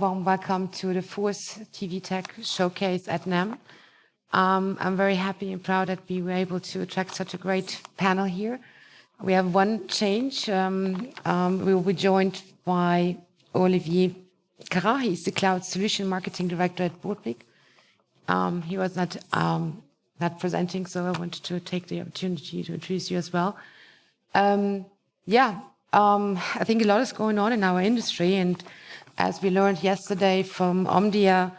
warm welcome to the fourth TV Tech Showcase at NEM. I'm very happy and proud that we were able to attract such a great panel here. We have one change. We will be joined by Olivier Karra. He's the Cloud Solution Marketing Director at Broadpeak. He was not presenting, so I wanted to take the opportunity to introduce you as well. I think a lot is going on in our industry, and as we learned yesterday from Omdia,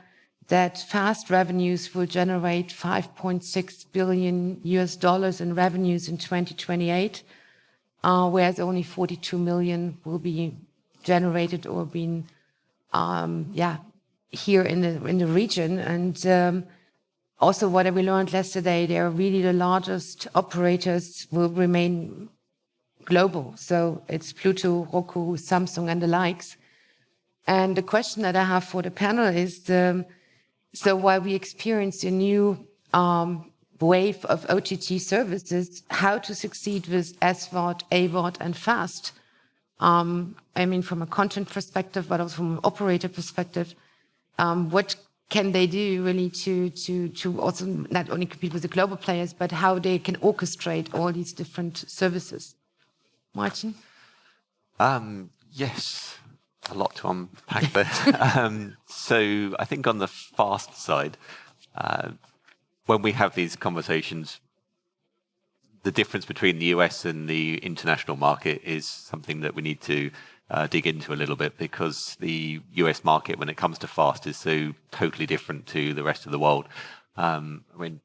that fast revenues will generate $5.6 billion in revenues in 2028, whereas only 42 million will be generated or been here in the region. And also what we learned yesterday, they are really the largest operators will remain global. So it's Pluto, Roku, Samsung, and the likes. And the question that I have for the panel is, so while we experience a new wave of OTT services, how to succeed with SVOD, AVOD, and FAST? I mean, from a content perspective, but also from an operator perspective, what can they do really to also not only compete with the global players, but how they can orchestrate all these different services? Martin? Yes, a lot to unpack there. So I think on the fast side, when we have these conversations, the difference between the US and the international market is something that we need to dig into a little bit, because the US market, when it comes to fast, is so totally different to the rest of the world. I mean,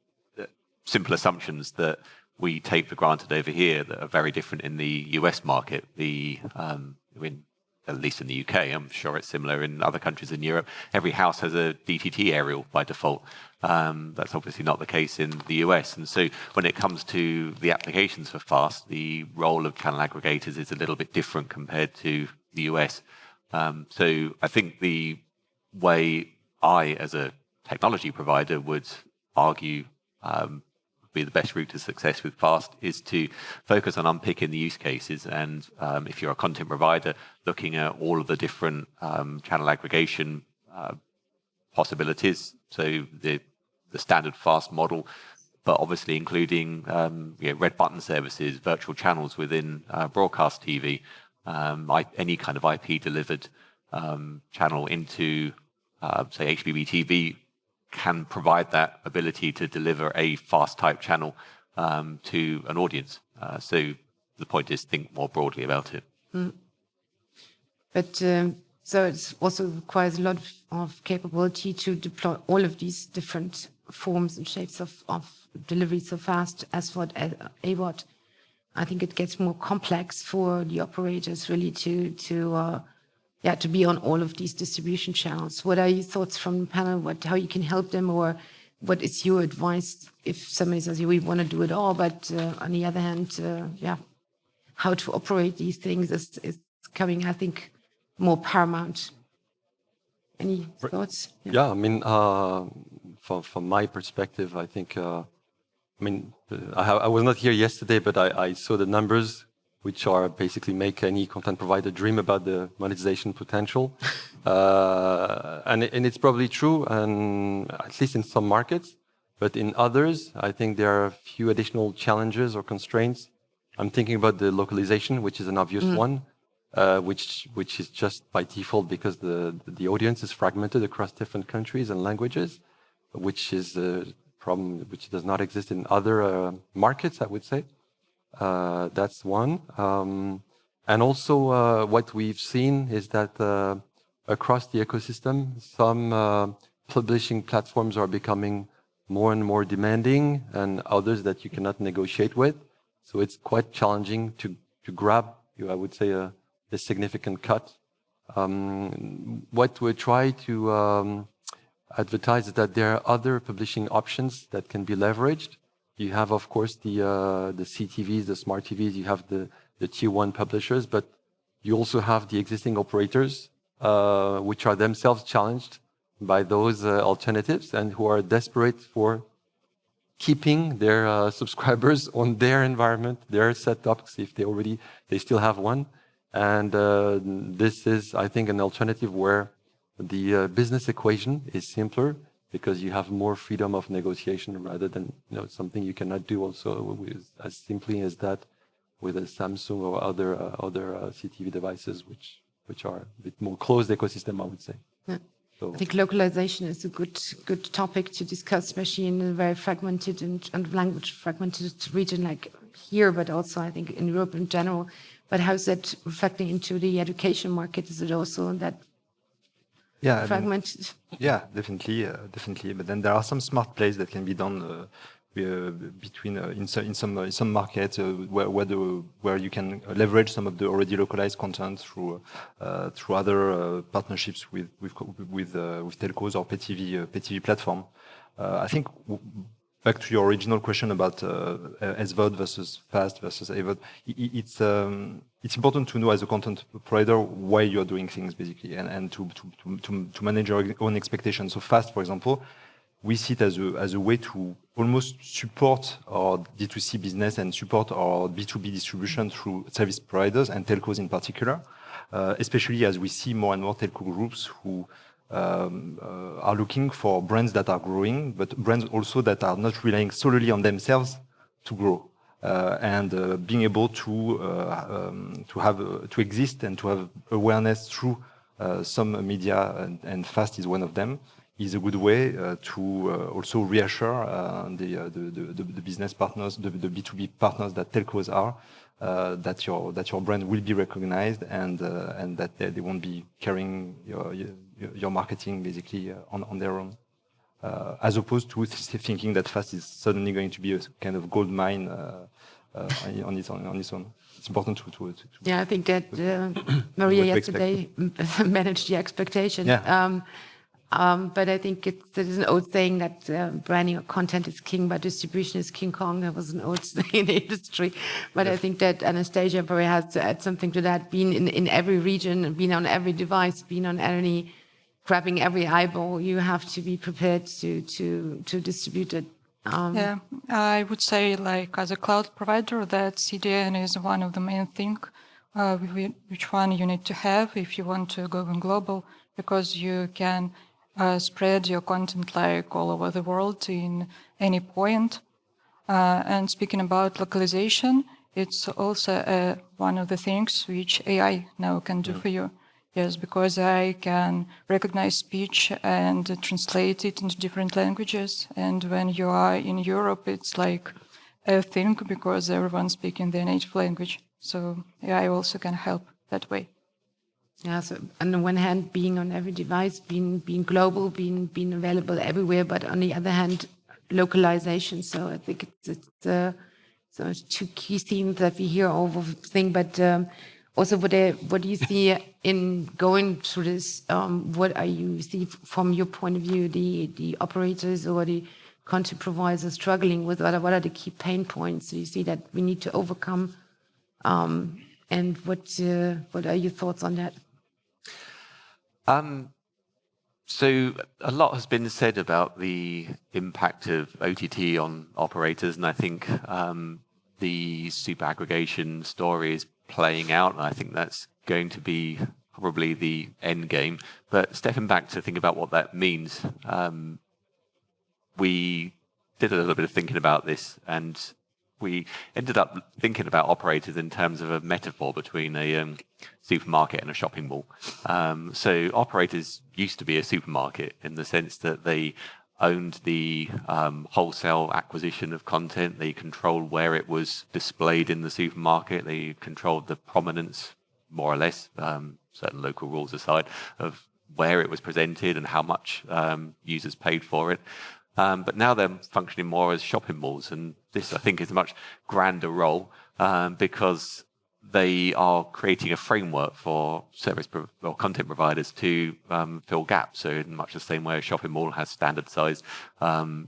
simple assumptions that we take for granted over here that are very different in the US market. At least in the UK, I'm sure it's similar in other countries in Europe. Every house has a DTT aerial by default. That's obviously not the case in the US. And so when it comes to the applications for fast, the role of channel aggregators is a little bit different compared to the US. So I think the way I, as a technology provider, would argue be the best route to success with fast is to focus on unpicking the use cases. And if you're a content provider, looking at all of the different channel aggregation possibilities. So the standard fast model, but obviously including red button services, virtual channels within broadcast TV, any kind of IP delivered channel into, say, HbbTV, can provide that ability to deliver a fast type channel to an audience. So the point is, think more broadly about it. But so it also requires a lot of capability to deploy all of these different forms and shapes of delivery so fast, SVOD, AVOD. I think it gets more complex for the operators really to be on all of these distribution channels. What are your thoughts from the panel? How you can help them, or what is your advice if somebody says, we want to do it all, but on the other hand, how to operate these things is coming, I think, more paramount. Any thoughts? Yeah, I mean, from my perspective, I think, I was not here yesterday, but I saw the numbers, which are basically make any content provider dream about the monetization potential. And it's probably true, and at least in some markets. But in others, I think there are a few additional challenges or constraints. I'm thinking about the localization, which is an obvious one, which is just by default because the audience is fragmented across different countries and languages, which is a problem which does not exist in other markets, I would say. That's one. And also what we've seen is that across the ecosystem, some publishing platforms are becoming more and more demanding, and others that you cannot negotiate with. So it's quite challenging to grab, I would say, a significant cut. What we try to advertise is that there are other publishing options that can be leveraged. You have, of course, the CTVs, the smart TVs, you have the tier one publishers, but you also have the existing operators, which are themselves challenged by those alternatives and who are desperate for keeping their subscribers on their environment, their setups, if they still have one. And this is, I think, an alternative where the business equation is simpler because you have more freedom of negotiation rather than something you cannot do also with, as simply as that with a Samsung or other CTV devices, which are a bit more closed ecosystem, I would say. Yeah. So, I think localization is a good topic to discuss, especially in a very fragmented and language fragmented region like here, but also I think in Europe in general. But how is that reflecting into the education market? Is it also that fragmented? Yeah, definitely. But then there are some smart plays that can be done between in some markets where you can leverage some of the already localized content through other partnerships with telcos or pay TV platform. I think back to your original question about SVOD versus fast versus AVOD, it's important to know as a content provider why you're doing things basically, and to manage your own expectations. So fast, for example, we see it as a way to almost support our D2C business and support our B2B distribution through service providers and telcos in particular, especially as we see more and more telco groups who are looking for brands that are growing, but brands also that are not relying solely on themselves to grow, and being able to exist and to have awareness through some media, and fast is one of them, is a good way to also reassure the business partners, the B2B partners that telcos are, that your brand will be recognized and that they won't be carrying your marketing basically on their own, as opposed to thinking that fast is suddenly going to be a kind of gold mine on its own. It's important to yeah, I think that Maria yesterday managed the expectation. Yeah. But I think there's an old saying that branding or content is king, but distribution is King Kong. That was an old saying in the industry. But I think that Anastazja probably has to add something to that. Being in every region, being on every device, being on grabbing every eyeball, you have to be prepared to distribute it. Yeah, I would say, like, as a cloud provider, that CDN is one of the main thing, which one you need to have if you want to go global, because you can spread your content like all over the world in any point. And speaking about localization, it's also one of the things which AI now can do for you. Yes, because I can recognize speech and translate it into different languages. And when you are in Europe, it's like a thing because everyone's speaking their native language. So AI also can help that way. Yeah, so on the one hand, being on every device, being global, being available everywhere, but on the other hand, localization. So I think it's two key themes that we hear over the thing. But also, what do you see in going through this? What are you see from your point of view, the operators or the content providers struggling with? What are the key pain points you see that we need to overcome? And what are your thoughts on that? So a lot has been said about the impact of OTT on operators, and I think the super aggregation story is playing out, and I think that's going to be probably the end game. But stepping back to think about what that means, we did a little bit of thinking about this, and we ended up thinking about operators in terms of a metaphor between a supermarket and a shopping mall. So operators used to be a supermarket in the sense that they owned the wholesale acquisition of content. They controlled where it was displayed in the supermarket. They controlled the prominence, more or less, certain local rules aside, of where it was presented and how much users paid for it. But now they're functioning more as shopping malls, and this, I think, is a much grander role because they are creating a framework for or content providers to fill gaps. So in much the same way a shopping mall has standard-sized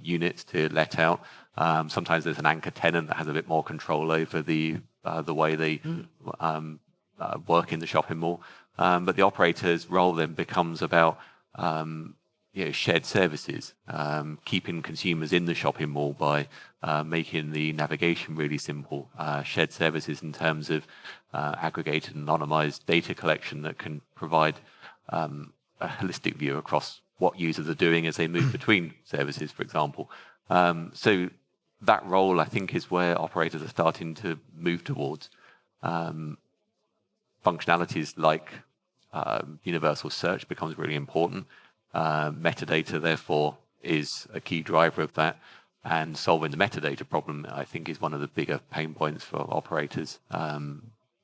units to let out, sometimes there's an anchor tenant that has a bit more control over the way they work in the shopping mall. But the operator's role then becomes about shared services, keeping consumers in the shopping mall by making the navigation really simple, shared services in terms of aggregated and anonymized data collection that can provide a holistic view across what users are doing as they move between services, for example. So that role, I think, is where operators are starting to move towards. Functionalities like universal search becomes really important. Metadata, therefore, is a key driver of that. And solving the metadata problem, I think, is one of the bigger pain points for operators,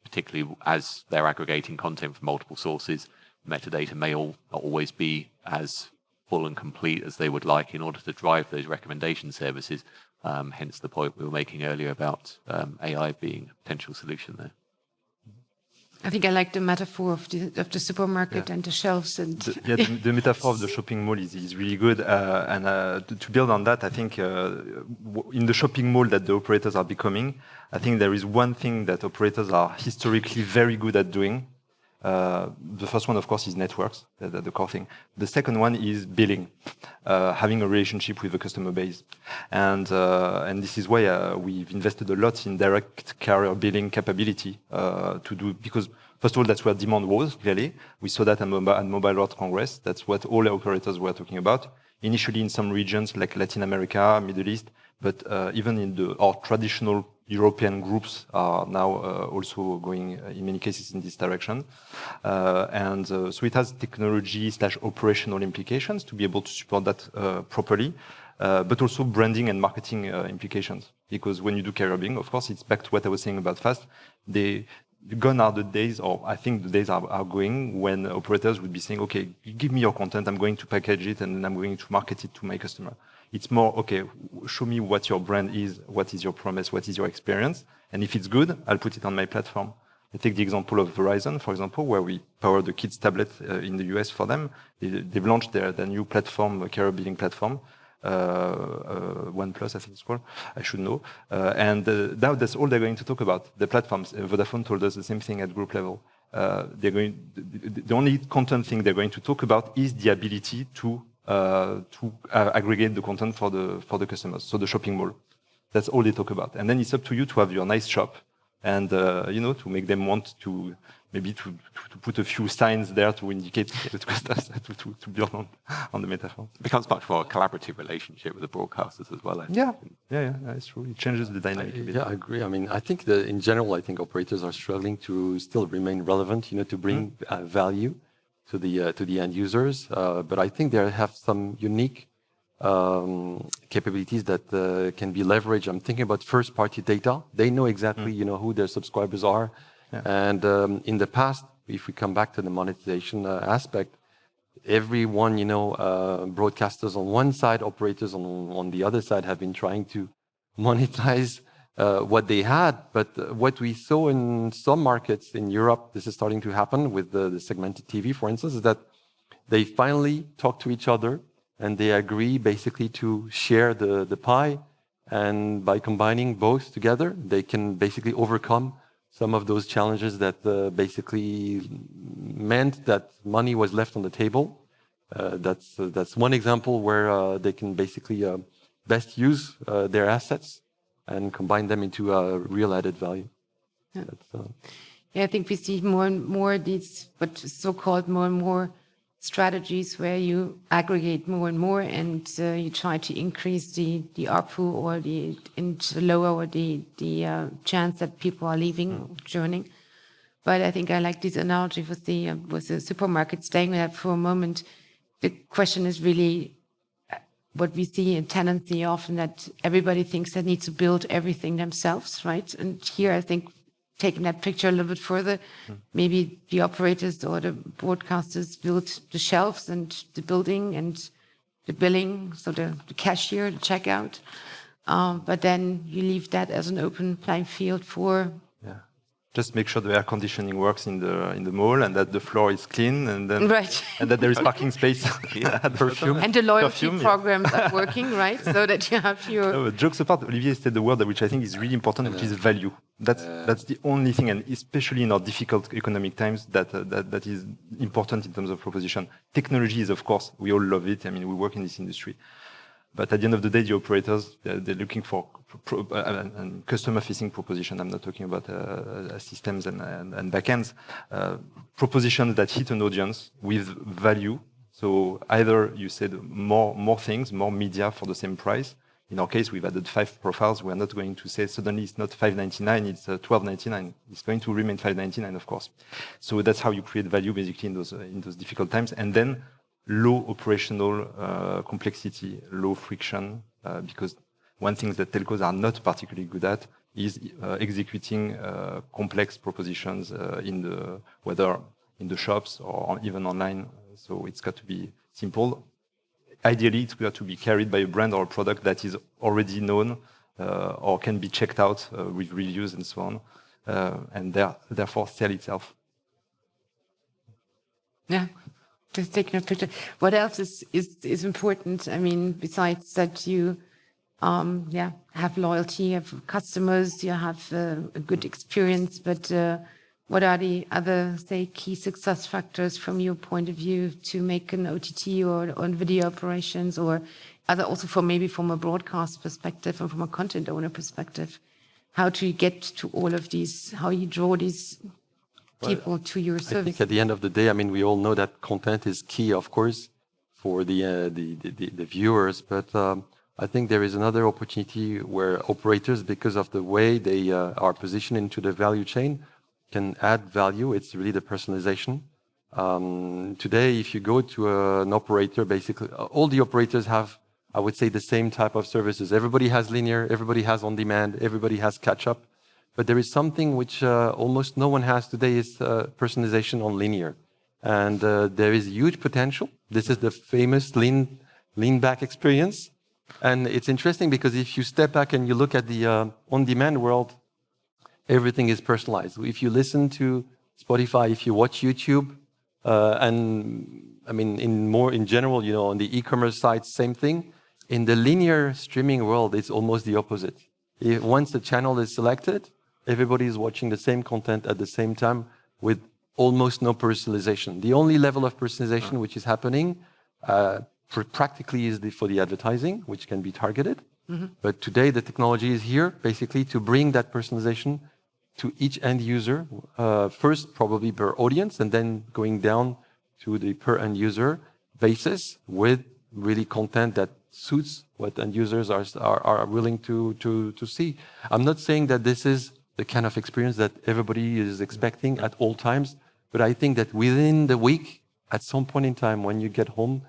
particularly as they're aggregating content from multiple sources. Metadata may not always be as full and complete as they would like in order to drive those recommendation services. Hence the point we were making earlier about AI being a potential solution there. I think I like the metaphor of the supermarket and the shelves. And the metaphor of the shopping mall is really good. And to build on that, I think in the shopping mall that the operators are becoming, I think there is one thing that operators are historically very good at doing. The first one, of course, is networks, the core thing. The second one is billing, having a relationship with the customer base. And this is why we've invested a lot in direct carrier billing capability to do, because first of all, that's where demand was, clearly. We saw that at Mobile World Congress. That's what all the operators were talking about. Initially in some regions like Latin America, Middle East, but even in our traditional European groups are now also going, in many cases, in this direction. So it has technology/operational implications to be able to support that properly, but also branding and marketing implications. Because when you do carrier billing, of course, it's back to what I was saying about fast. Gone are the days, or I think the days are going, when operators would be saying, okay, give me your content, I'm going to package it, and then I'm going to market it to my customer. It's more, okay, show me what your brand is, what is your promise, what is your experience, and if it's good, I'll put it on my platform. I take the example of Verizon, for example, where we power the kids' tablet in the US for them. They've launched their new platform, carrier billing platform, OnePlus, I think it's called. I should know. And now that's all they're going to talk about, the platforms. Vodafone told us the same thing at group level. The only content thing they're going to talk about is the ability to aggregate the content for the customers. So the shopping mall. That's all they talk about. And then it's up to you to have your nice shop and, to make them want to maybe to put a few signs there to indicate to customers to build on the metaphor. It becomes much more a collaborative relationship with the broadcasters as well. Yeah, it's true. It changes the dynamic a bit. Yeah, I agree. I mean, I think that in general, I think operators are struggling to still remain relevant, to bring value to the end users. But I think they have some unique capabilities that can be leveraged. I'm thinking about first-party data. They know exactly, who their subscribers are. Yeah. And in the past, if we come back to the monetization aspect, everyone, broadcasters on one side, operators on the other side have been trying to monetize what they had. But what we saw in some markets in Europe, this is starting to happen with the segmented TV, for instance, is that they finally talk to each other and they agree basically to share the pie. And by combining both together, they can basically overcome some of those challenges that basically meant that money was left on the table. That's one example where they can basically best use their assets and combine them into a real added value. Yeah. I think we see more and more these, what so-called more and more strategies where you aggregate more and more, and you try to increase the ARPU or and lower the chance that people are leaving, joining. But I think I like this analogy with the supermarket. Staying with that for a moment, the question is really what we see in tenancy often, that everybody thinks they need to build everything themselves, right? And here I think, taking that picture a little bit further, maybe the operators or the broadcasters build the shelves and the building and the billing, so the cashier, the checkout. But then you leave that as an open playing field for... Just make sure the air conditioning works in the mall and that the floor is clean, and then and that there is parking space. Perfume. And the loyalty programs are working, right? So that you have your... No, jokes apart, Olivier said the word which I think is really important, which is value. That's the only thing, and especially in our difficult economic times, that is important in terms of proposition. Technology is, of course, we all love it. I mean, we work in this industry. But at the end of the day, the operators, they're looking for customer-facing proposition. I'm not talking about systems and backends. Propositions that hit an audience with value So either you said more things, more media for the same price. In our case, we've added 5 profiles. We're not going to say suddenly it's not $5.99, it's $12.99. It's going to remain $5.99, of course. So that's how you create value basically in those difficult times. And then low operational complexity, low friction, because one thing that telcos are not particularly good at is executing complex propositions whether in the shops or even online. So it's got to be simple. Ideally, it's got to be carried by a brand or a product that is already known or can be checked out with reviews and so on, and therefore sell itself. Yeah, just taking a picture. What else is important? I mean, besides that you have loyalty, you have customers, you have a good experience, but what are the other, say, key success factors from your point of view to make an OTT or on video operations, or other also from a broadcast perspective and from a content owner perspective? How do you get to all of these? How you draw these people to your service? I think at the end of the day, I mean, we all know that content is key, of course, for the viewers, but I think there is another opportunity where operators, because of the way they are positioned into the value chain, can add value. It's really the personalization. Today, if you go to an operator, basically all the operators have, I would say, the same type of services. Everybody has linear, everybody has on demand, everybody has catch up. But there is something which almost no one has today is personalization on linear. And there is huge potential. This is the famous lean back experience. And it's interesting because if you step back and you look at the on-demand world, everything is personalized. If you listen to Spotify, if you watch YouTube, and I mean, in general, you know, on the e-commerce side, same thing. In the linear streaming world, it's almost the opposite. Once the channel is selected, everybody is watching the same content at the same time with almost no personalization. The only level of personalization which is happening practically is for the advertising, which can be targeted. Mm-hmm. But today, the technology is here basically to bring that personalization to each end user, first probably per audience, and then going down to the per end user basis with really content that suits what end users are willing to see. I'm not saying that this is the kind of experience that everybody is expecting at all times, but I think that within the week, at some point in time when you get home,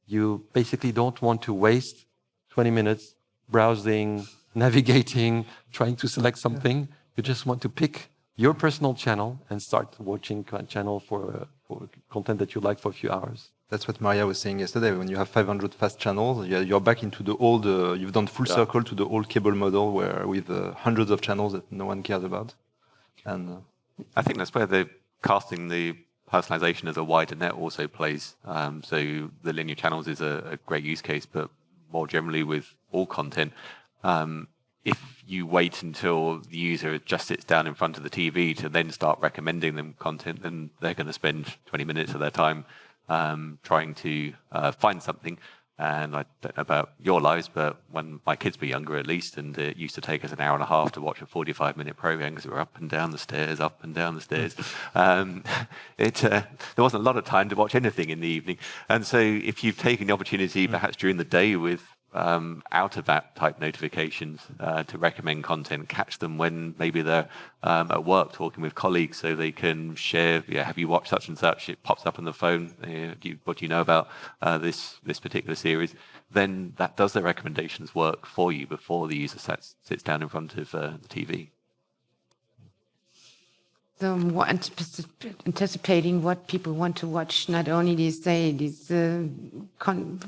you basically don't want to waste 20 minutes browsing, navigating, trying to select something. You just want to pick your personal channel and start watching channel for content that you like for a few hours. That's what Maria was saying yesterday. When you have 500 fast channels, you're back into the old, you've done full circle to the old cable model where with hundreds of channels that no one cares about. And I think that's where the casting the personalization as a wider net also plays. So the linear channels is a great use case, but more generally with all content, if you wait until the user just sits down in front of the TV to then start recommending them content, then they're going to spend 20 minutes of their time trying to find something. And I don't know about your lives, but when my kids were younger at least, and it used to take us an hour and a half to watch a 45-minute program because we were up and down the stairs. There wasn't a lot of time to watch anything in the evening. And so if you've taken the opportunity perhaps during the day with out of that type notifications to recommend content, catch them when maybe they're at work talking with colleagues so they can share, have you watched such and such? It pops up on the phone. What do you know about this particular series? Then that does the recommendations work for you before the user sits down in front of the TV. So more anticipating what people want to watch, not only these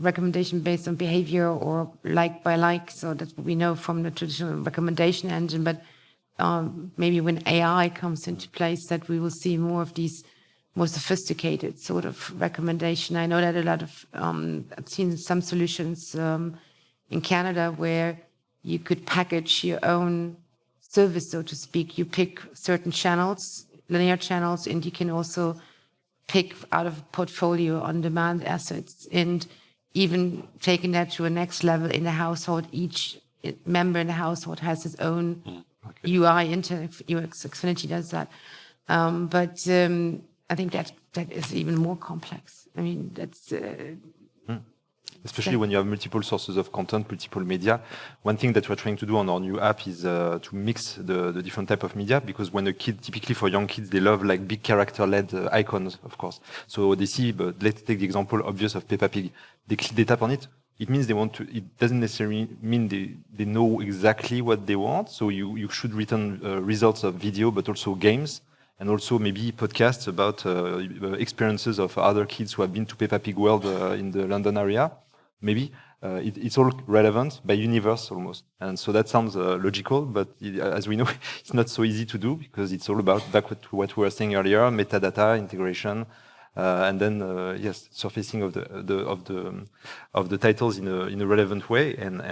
recommendation based on behavior or like by like, so that's what we know from the traditional recommendation engine, but maybe when AI comes into place that we will see more of these more sophisticated sort of recommendation. I know that a lot of, I've seen some solutions in Canada where you could package your own service, so to speak. You pick certain channels, linear channels, and you can also pick out of a portfolio on-demand assets. And even taking that to a next level in the household, each member in the household has his own UI. UX Xfinity does that. But I think that that is even more complex. I mean, that's especially when you have multiple sources of content, multiple media. One thing that we're trying to do on our new app is to mix the different type of media, because when a kid, typically for young kids, they love like big character-led icons, of course. So they see, but let's take the example obvious of Peppa Pig. They tap on it. It means they want to. It doesn't necessarily mean they know exactly what they want. So you should return results of video, but also games, and also maybe podcasts about experiences of other kids who have been to Peppa Pig World in the London area. Maybe it's all relevant by universe almost, and so that sounds logical. But as we know, it's not so easy to do, because it's all about back to what we were saying earlier: metadata integration. And then yes, surfacing of the titles in a relevant way. And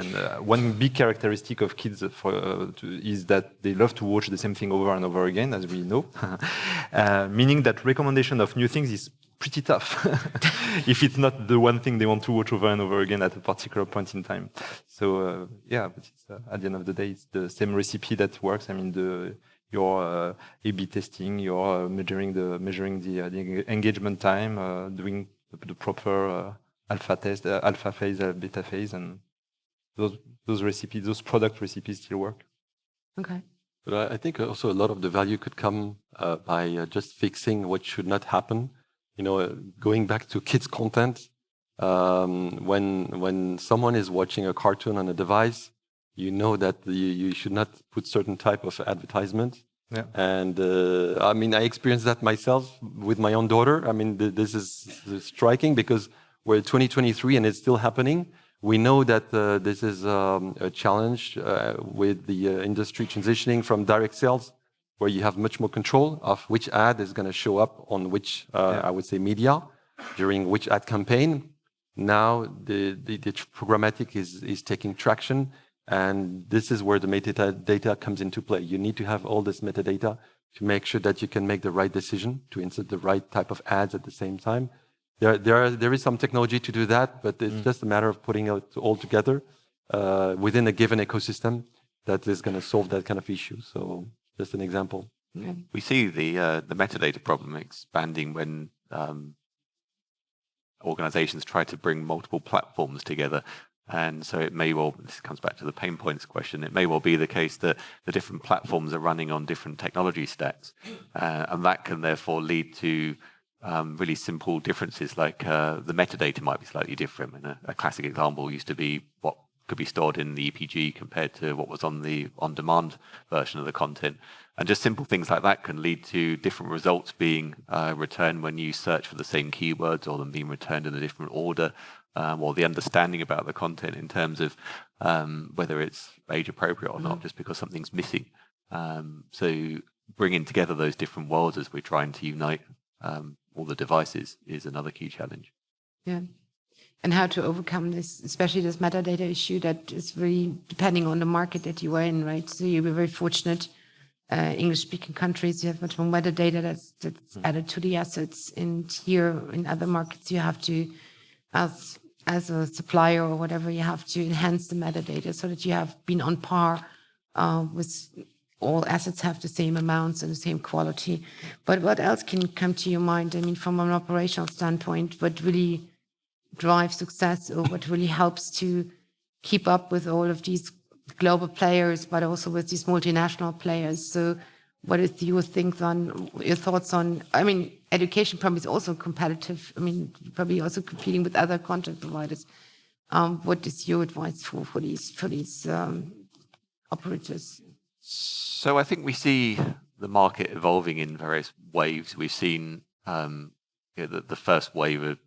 one big characteristic of kids is that they love to watch the same thing over and over again, as we know. Meaning that recommendation of new things is pretty tough if it's not the one thing they want to watch over and over again at a particular point in time. So yeah, but it's, at the end of the day, it's the same recipe that works. I mean, your A/B testing, your measuring the engagement time, doing the proper alpha test, alpha phase, beta phase, and those recipes, those product recipes still work. Okay. But I think also a lot of the value could come by just fixing what should not happen. You know, going back to kids' content, when someone is watching a cartoon on a device, you know that you should not put certain type of advertisement. Yeah. And I mean, I experienced that myself with my own daughter. I mean, this is striking, because we're 2023 and it's still happening. We know that this is a challenge with the industry transitioning from direct sales, where you have much more control of which ad is going to show up on which, I would say, media during which ad campaign. Now the programmatic is taking traction, and this is where the metadata comes into play. You need to have all this metadata to make sure that you can make the right decision to insert the right type of ads at the same time. There is some technology to do that, but it's just a matter of putting it all together within a given ecosystem that is going to solve that kind of issue. So just an example. Yeah. We see the metadata problem expanding when organizations try to bring multiple platforms together. And so it may well, this comes back to the pain points question, it may well be the case that the different platforms are running on different technology stacks. And that can therefore lead to really simple differences, like the metadata might be slightly different. And a classic example used to be what could be stored in the EPG compared to what was on the on-demand version of the content. And just simple things like that can lead to different results being returned when you search for the same keywords, or them being returned in a different order, or the understanding about the content in terms of whether it's age appropriate or not, just because something's missing. So bringing together those different worlds as we're trying to unite all the devices is another key challenge. Yeah. And how to overcome this, especially this metadata issue that is really depending on the market that you are in, right? So you were very fortunate. English-speaking countries, you have much more metadata that's added to the assets. And here in other markets, you have to, as a supplier or whatever, you have to enhance the metadata so that you have been on par with all assets have the same amounts and the same quality. But what else can come to your mind? I mean, from an operational standpoint, what really drives success, or what really helps to keep up with all of these global players, but also with these multinational players? So what is your thoughts on, I mean, education probably is also competitive. I mean, probably also competing with other content providers. What is your advice for these operators? So I think we see the market evolving in various waves. We've seen the first wave of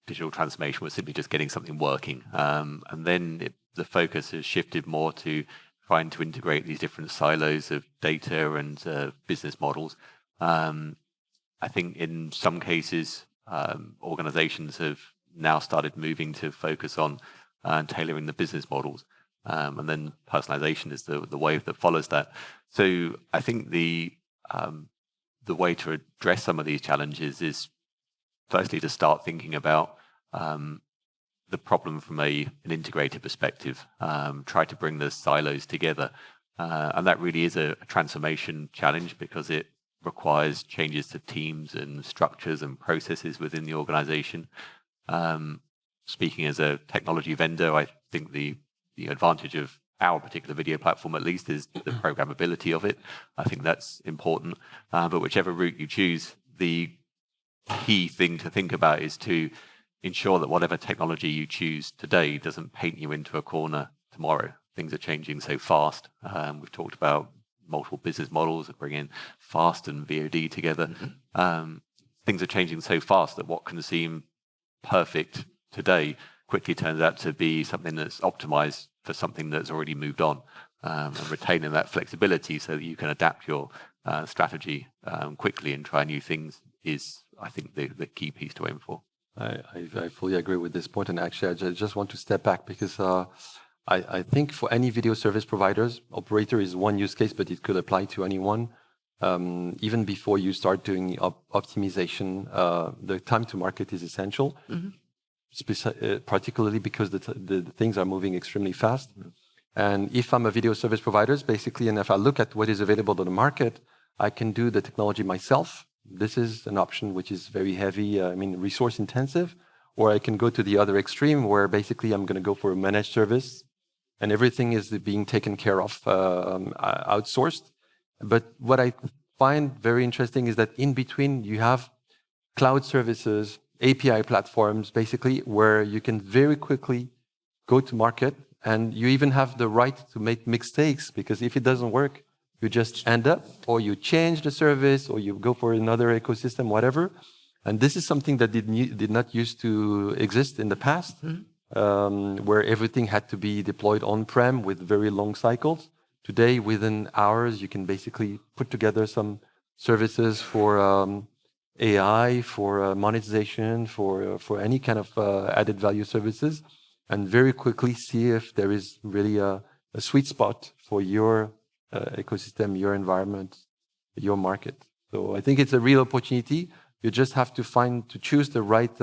digital transformation was simply just getting something working. And then the focus has shifted more to trying to integrate these different silos of data and business models. I think in some cases, organizations have now started moving to focus on tailoring the business models. And then personalization is the wave that follows that. So I think the way to address some of these challenges is firstly to start thinking about the problem from an integrated perspective, try to bring the silos together. And that really is a transformation challenge, because it requires changes to teams and structures and processes within the organization. Speaking as a technology vendor, I think the advantage of our particular video platform, at least, is the programmability of it. I think that's important. But whichever route you choose, the key thing to think about is to ensure that whatever technology you choose today doesn't paint you into a corner tomorrow. Things are changing so fast. We've talked about multiple business models that bring in FAST and VOD together. Things are changing so fast that what can seem perfect today quickly turns out to be something that's optimized for something that's already moved on, and retaining that flexibility so that you can adapt your strategy quickly and try new things is, I think, the key piece to aim for. I fully agree with this point, and actually I just want to step back because I think for any video service providers, operator is one use case, but it could apply to anyone. Even before you start doing optimization, the time to market is essential. Particularly because the things are moving extremely fast. And if I'm a video service provider, basically, and if I look at what is available on the market, I can do the technology myself. This is an option which is very heavy, resource intensive, or I can go to the other extreme where basically I'm going to go for a managed service and everything is being taken care of, outsourced. But what I find very interesting is that in between you have cloud services, API platforms, basically, where you can very quickly go to market, and you even have the right to make mistakes, because if it doesn't work, you just end up, or you change the service, or you go for another ecosystem, whatever. And this is something that did not used to exist in the past, where everything had to be deployed on-prem with very long cycles. Today, within hours, you can basically put together some services for AI, for monetization, for any kind of added value services, and very quickly see if there is really a sweet spot for your ecosystem, your environment, your market. So I think it's a real opportunity. You just have to choose the right,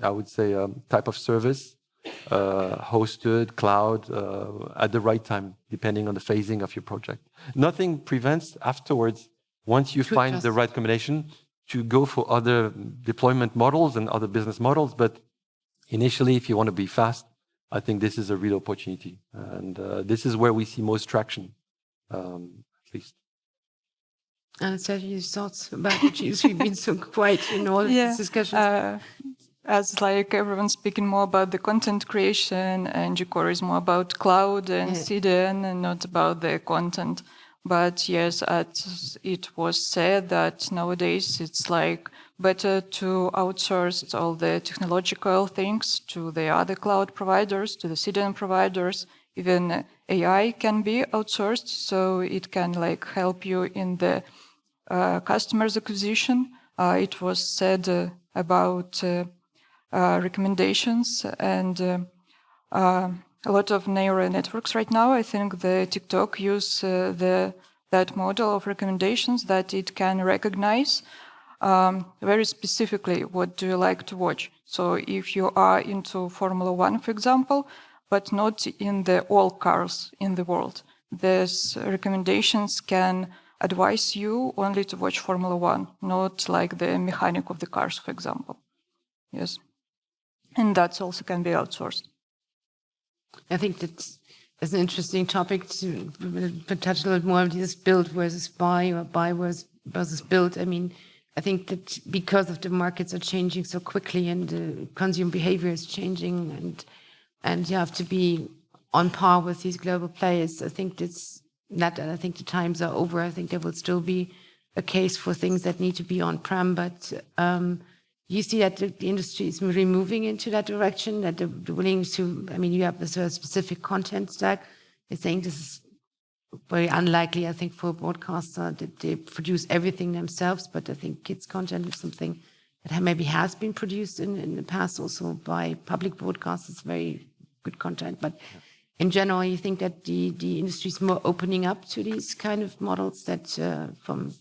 I would say, type of service, hosted, cloud, at the right time, depending on the phasing of your project. Nothing prevents afterwards, once you find the right combination, to go for other deployment models and other business models. But initially, if you want to be fast, I think this is a real opportunity. And this is where we see most traction, at least. Anastazja, your thoughts about it? You've been so quiet in all these discussions. As like everyone's speaking more about the content creation, and Gcore is more about cloud and CDN and not about the content. But yes, as it was said that nowadays it's like better to outsource all the technological things to the other cloud providers, to the CDN providers. Even AI can be outsourced, so it can like help you in the customers acquisition. It was said about recommendations and a lot of neural networks right now. I think the TikTok use that model of recommendations that it can recognize very specifically what do you like to watch. So if you are into Formula One, for example, but not in the all cars in the world, these recommendations can advise you only to watch Formula One, not like the mechanic of the cars, for example. Yes. And that also can be outsourced. I think that's an interesting topic to touch a little more on this build versus buy, or buy versus build. I mean, I think that because of the markets are changing so quickly and the consumer behavior is changing, and you have to be on par with these global players. I think that's not. I think the times are over. I think there will still be a case for things that need to be on-prem, but you see that the industry is really moving into that direction, that they're willing to, I mean, you have this specific content stack. I think this is very unlikely, I think, for a broadcaster that they produce everything themselves, but I think kids' content is something that maybe has been produced in the past also by public broadcasters, very good content. But in general, you think that the industry is more opening up to these kind of models that from...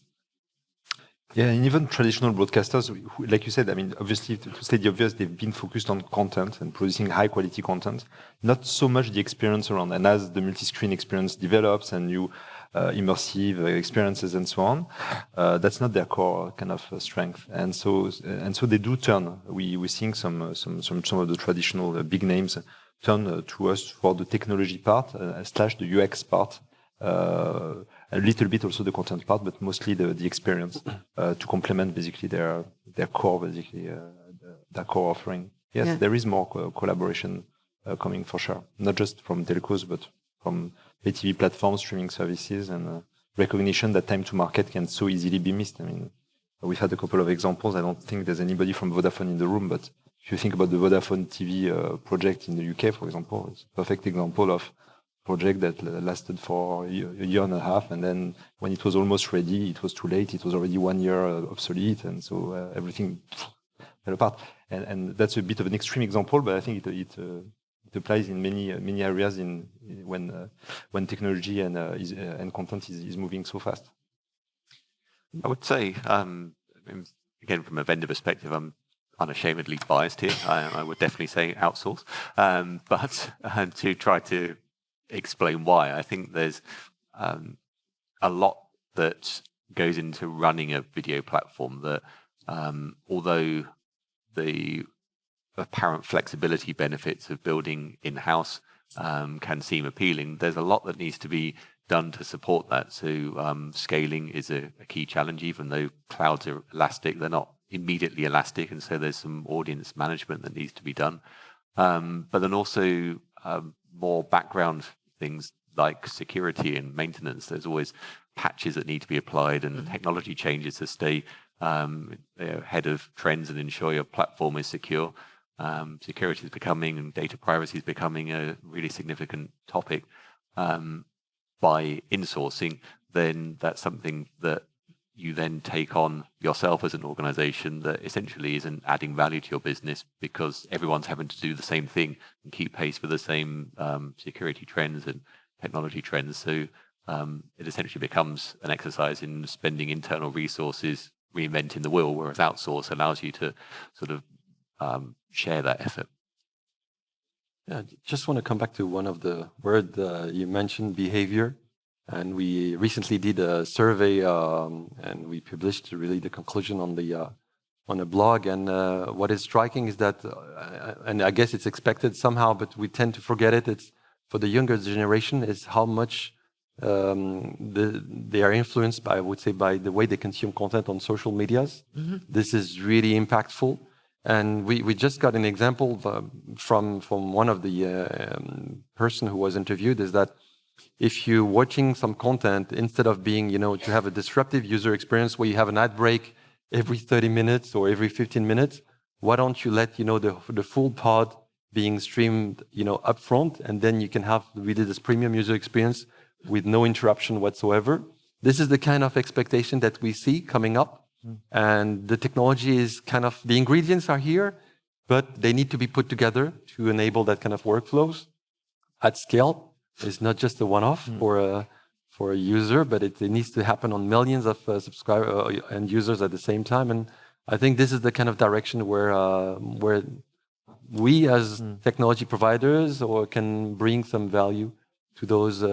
Yeah, and even traditional broadcasters, like you said, I mean, obviously, to state the obvious, they've been focused on content and producing high-quality content, not so much the experience around. And as the multi-screen experience develops and you immersive experiences and so on. That's not their core kind of strength, and so they do turn. We're seeing some of the traditional big names turn to us for the technology part / the UX part. A little bit also the content part, but mostly the experience to complement basically their core, basically their core offering. Yes, there is more collaboration coming for sure, not just from telcos, but from pay TV platforms, streaming services, and recognition that time to market can so easily be missed. I mean, we've had a couple of examples. I don't think there's anybody from Vodafone in the room, but if you think about the Vodafone TV project in the UK, for example, it's a perfect example of project that lasted for a year and a half, and then when it was almost ready, it was too late. It was already 1 year obsolete, and so everything fell apart. And that's a bit of an extreme example, but I think it applies in many areas when technology and content is moving so fast. I would say, again, from a vendor perspective, I'm unashamedly biased here. I would definitely say outsource, but to try to explain why, I think there's a lot that goes into running a video platform that, although the apparent flexibility benefits of building in-house can seem appealing, there's a lot that needs to be done to support that. So scaling is a key challenge. Even though clouds are elastic, they're not immediately elastic, and so there's some audience management that needs to be done. But then also more background things like security and maintenance. There's always patches that need to be applied and technology changes to stay ahead of trends and ensure your platform is secure. Security is becoming, and data privacy is becoming a really significant topic. By insourcing, then that's something that you then take on yourself as an organization that essentially isn't adding value to your business, because everyone's having to do the same thing and keep pace with the same security trends and technology trends. So it essentially becomes an exercise in spending internal resources, reinventing the wheel, whereas outsource allows you to sort of share that effort. Yeah, just want to come back to one of the words you mentioned, behavior. And we recently did a survey, and we published really the conclusion on a blog. And what is striking is that, and I guess it's expected somehow, but we tend to forget it. It's for the younger generation is how much they are influenced by, I would say, by the way they consume content on social medias. Mm-hmm. This is really impactful. And we just got an example from one of the person who was interviewed, is that if you're watching some content, instead of being, to have a disruptive user experience where you have an ad break every 30 minutes or every 15 minutes, why don't you let, the full pod being streamed, up front, and then you can have really this premium user experience with no interruption whatsoever. This is the kind of expectation that we see coming up. And the technology is the ingredients are here, but they need to be put together to enable that kind of workflows at scale. It's not just a one-off for a user, but it needs to happen on millions of subscribers and users at the same time. And I think this is the kind of direction where we as technology providers can bring some value to those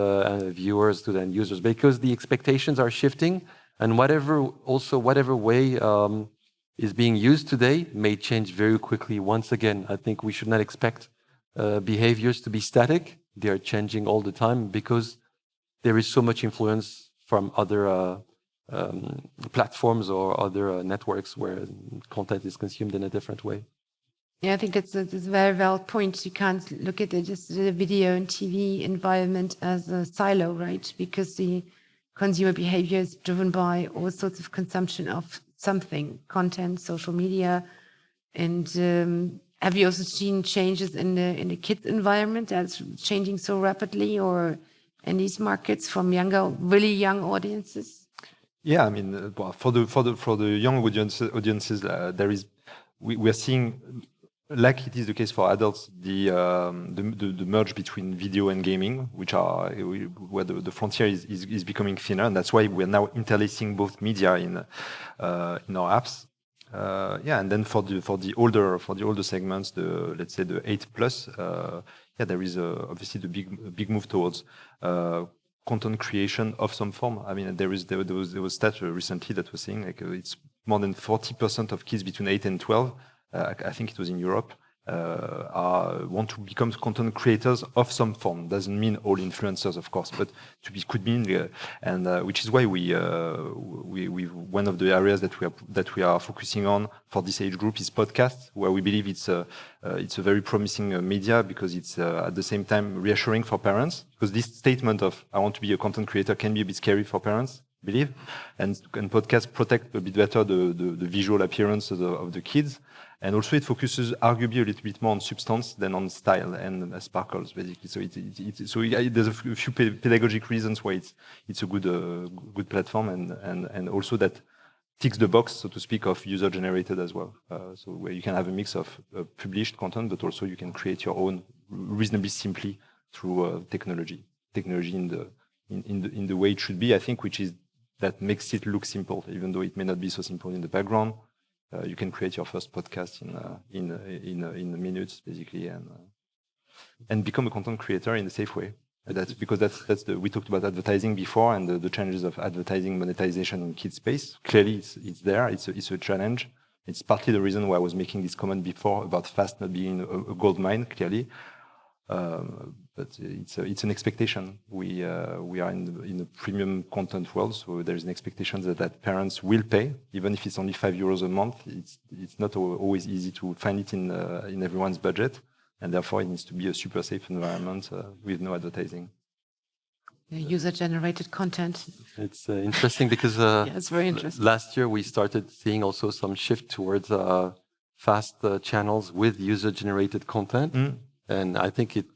viewers, to the end users, because the expectations are shifting. And whatever way is being used today may change very quickly. Once again, I think we should not expect behaviors to be static. They are changing all the time because there is so much influence from other platforms or other networks where content is consumed in a different way. Yeah, I think that's a very valid point. You can't look at just the video and TV environment as a silo, right? Because the consumer behavior is driven by all sorts of consumption of something, content, social media. And have you also seen changes in the kids environment that's changing so rapidly, or in these markets from really young audiences? Yeah, I mean, for the young audiences, we are seeing, like it is the case for adults, the merge between video and gaming, where the frontier is becoming thinner, and that's why we're now interlacing both media in our apps. And then for the older segments, let's say the 8+, there is obviously the big move towards content creation of some form. I mean, there was stat recently that was saying like it's more than 40% of kids between 8 and 12. I think it was in Europe. Want to become content creators of some form. Doesn't mean all influencers, of course, but could mean, which is why we one of the areas that we are focusing on for this age group is podcasts, where we believe it's a very promising media because it's at the same time reassuring for parents. Because this statement of I want to be a content creator can be a bit scary for parents, I believe, and podcasts protect a bit better the visual appearance of the kids. And also it focuses arguably a little bit more on substance than on style and sparkles, basically. So there's a few pedagogic reasons why it's a good platform and also that ticks the box, so to speak, of user-generated as well. So where you can have a mix of published content, but also you can create your own reasonably simply through technology in the way it should be, I think, which is that makes it look simple, even though it may not be so simple in the background. You can create your first podcast in minutes, basically, and become a content creator in a safe way. That's we talked about advertising before and the challenges of advertising monetization in kids space. Clearly, it's there. It's a challenge. It's partly the reason why I was making this comment before about fast not being a gold mine. Clearly, but it's an expectation. We are in the premium content world, so there's an expectation that parents will pay, even if it's only €5 a month. It's not always easy to find it in everyone's budget, and therefore it needs to be a super safe environment with no advertising. User-generated content. It's interesting because it's very interesting. Last year we started seeing also some shift towards fast channels with user-generated content. And I think it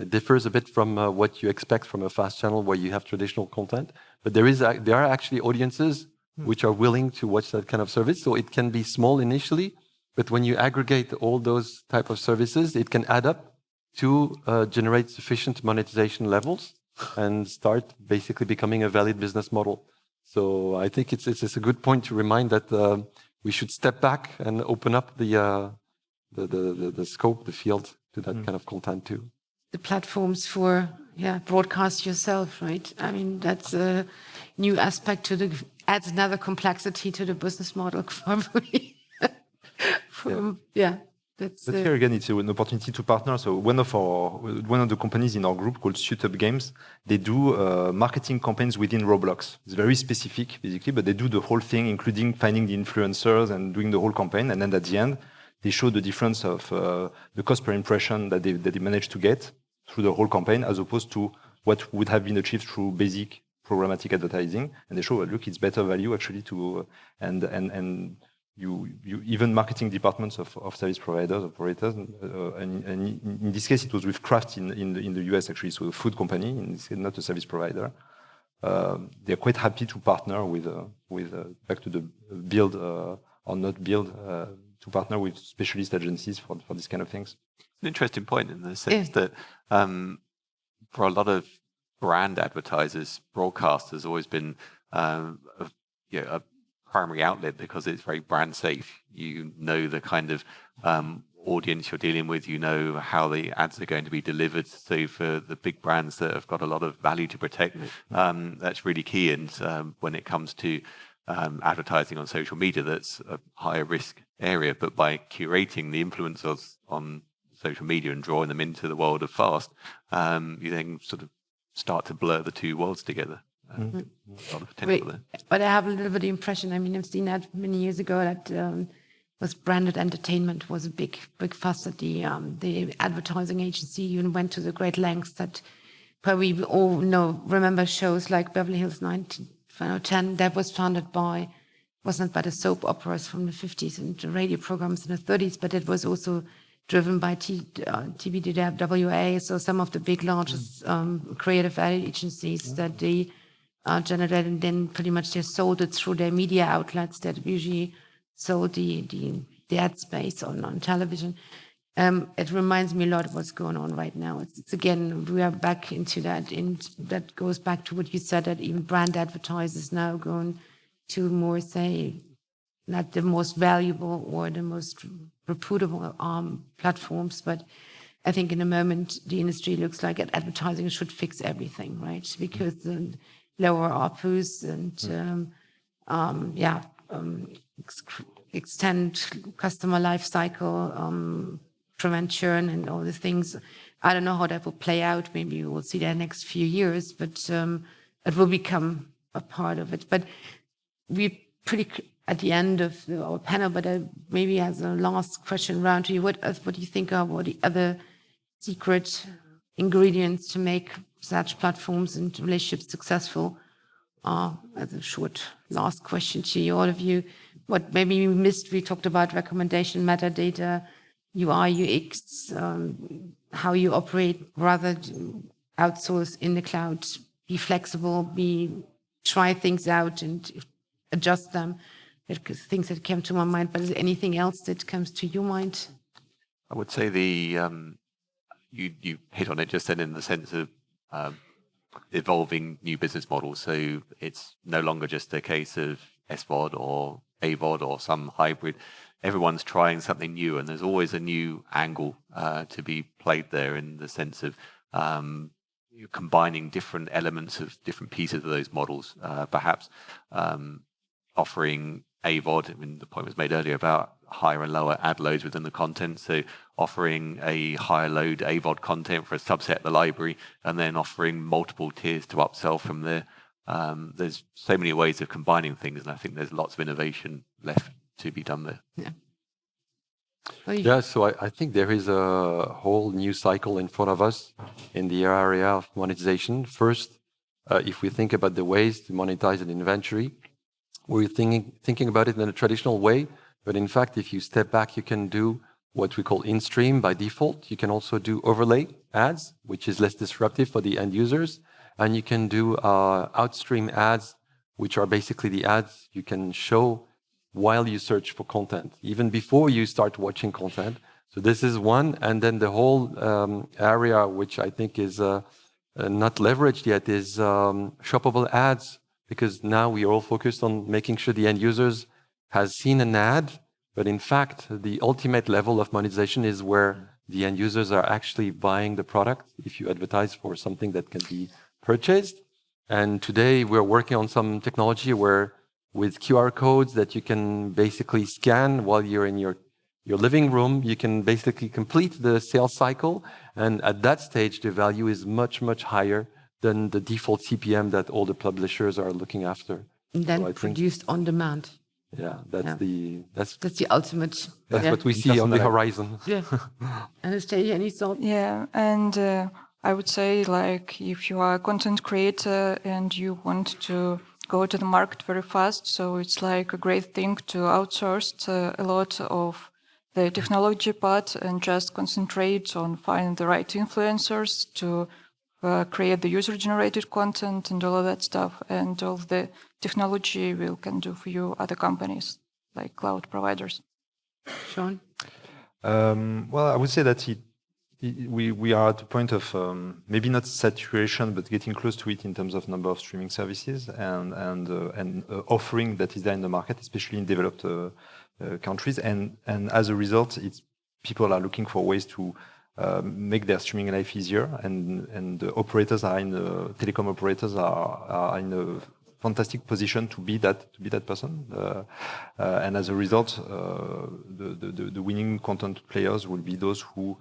differs a bit from what you expect from a fast channel where you have traditional content. But there are actually audiences which are willing to watch that kind of service. So it can be small initially, but when you aggregate all those type of services, it can add up to generate sufficient monetization levels and start basically becoming a valid business model. So I think it's a good point to remind that we should step back and open up the scope, the field to that kind of content too. The platforms for broadcast yourself, right? I mean, that's a new aspect adds another complexity to the business model probably. But here again, it's an opportunity to partner. So one of the companies in our group called Suit Up Games, they do marketing campaigns within Roblox. It's very specific, basically, but they do the whole thing, including finding the influencers and doing the whole campaign. And then at the end, they show the difference of the cost per impression that they managed to get through the whole campaign, as opposed to what would have been achieved through basic programmatic advertising. And they show, look, it's better value actually and you even marketing departments of service providers, operators, and in this case it was with Kraft in the US actually, so a food company, in this case, not a service provider. They're quite happy to partner with back to the build or not build. To partner with specialist agencies for these kind of things. It's an interesting point in the sense that for a lot of brand advertisers, broadcast has always been a primary outlet because it's very brand safe. You know the kind of audience you're dealing with, you know how the ads are going to be delivered. So for the big brands that have got a lot of value to protect, that's really key. And when it comes to advertising on social media, that's a higher risk area, but by curating the influencers on social media and drawing them into the world of fast, you then sort of start to blur the two worlds together. A lot of potential there. But I have a little bit of the impression, I mean, I've seen that many years ago that was branded entertainment was a big fuss that the advertising agency even went to the great lengths that probably we all remember shows like Beverly Hills 90210 that was founded by, wasn't by the soap operas from the 50s and the radio programs in the 30s, but it was also driven by TBWA, so some of the big, largest creative agencies that they generated, and then pretty much they sold it through their media outlets that usually sold the ad space on television. It reminds me a lot of what's going on right now. It's again, we are back into that, and that goes back to what you said, that even brand advertisers now going to more, say, not the most valuable or the most reputable platforms, but I think in a moment the industry looks like advertising should fix everything, right? Because the lower ARPUs and extend customer life cycle, prevent churn and all the things. I don't know how that will play out. Maybe we will see that next few years, but it will become a part of it. But we're pretty at the end of our panel, but maybe as a last question round to you, what do you think are the other secret ingredients to make such platforms and relationships successful? As a short last question to you, all of you, what maybe we missed, we talked about recommendation, metadata, UI, UX, how you operate, rather outsource in the cloud, be flexible, try things out and adjust them. Because things that came to my mind, but is there anything else that comes to your mind? I would say you hit on it just then in the sense of evolving new business models. So it's no longer just a case of SVOD or AVOD or some hybrid. Everyone's trying something new, and there's always a new angle to be played there in the sense of combining different elements of different pieces of those models, perhaps offering AVOD. I mean, the point was made earlier about higher and lower ad loads within the content. So offering a higher load AVOD content for a subset of the library, and then offering multiple tiers to upsell from there. There's so many ways of combining things, and I think there's lots of innovation left to be done there. Yeah, so I think there is a whole new cycle in front of us in the area of monetization. First, if we think about the ways to monetize an inventory, we're thinking about it in a traditional way, but in fact, if you step back, you can do what we call in-stream by default. You can also do overlay ads, which is less disruptive for the end users, and you can do outstream ads, which are basically the ads you can show while you search for content, even before you start watching content. So this is one, and then the whole area, which I think is not leveraged yet, is shoppable ads. Because now we are all focused on making sure the end users has seen an ad, but in fact, the ultimate level of monetization is where the end users are actually buying the product if you advertise for something that can be purchased. And today we're working on some technology where with QR codes that you can basically scan while you're in your living room, you can basically complete the sales cycle. And at that stage, the value is much, much higher than the default CPM that all the publishers are looking after. And then produced on demand. Yeah, that's the ultimate. That's what we see on the horizon. Yeah. Anastazja, any thoughts? Yeah, and I would say, like, if you are a content creator and you want to go to the market very fast, so it's like a great thing to outsource a lot of the technology part and just concentrate on finding the right influencers to create the user-generated content and all of that stuff, and all the technology can do for you other companies like cloud providers. Shan? Well, I would say that we are at a point of maybe not saturation, but getting close to it in terms of number of streaming services and offering that is there in the market, especially in developed countries. And as a result, people are looking for ways to make their streaming life easier, and the operators telecom operators are in a fantastic position to be that person, and as a result, the winning content players will be those who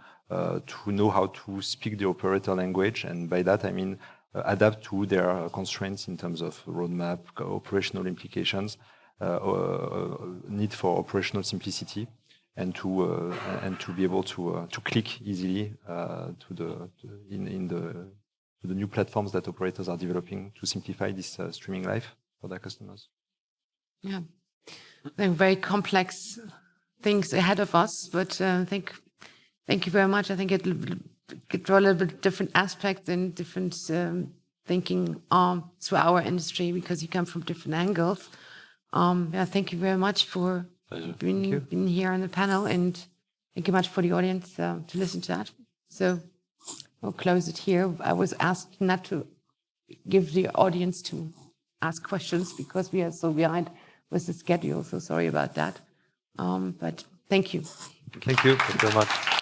know how to speak the operator language, and by that I mean adapt to their constraints in terms of roadmap, operational implications, need for operational simplicity. And to be able to click easily to the new platforms that operators are developing to simplify this streaming life for their customers. Yeah, they're very complex things ahead of us, but thank you very much. I think it draw a little bit different aspects and different thinking through our industry because you come from different angles. Yeah, thank you very much for being here on the panel, and thank you much for the audience to listen to that. So we'll close it here. I was asked not to give the audience to ask questions because we are so behind with the schedule. So sorry about that. But thank you. Thank you. Thank you very much.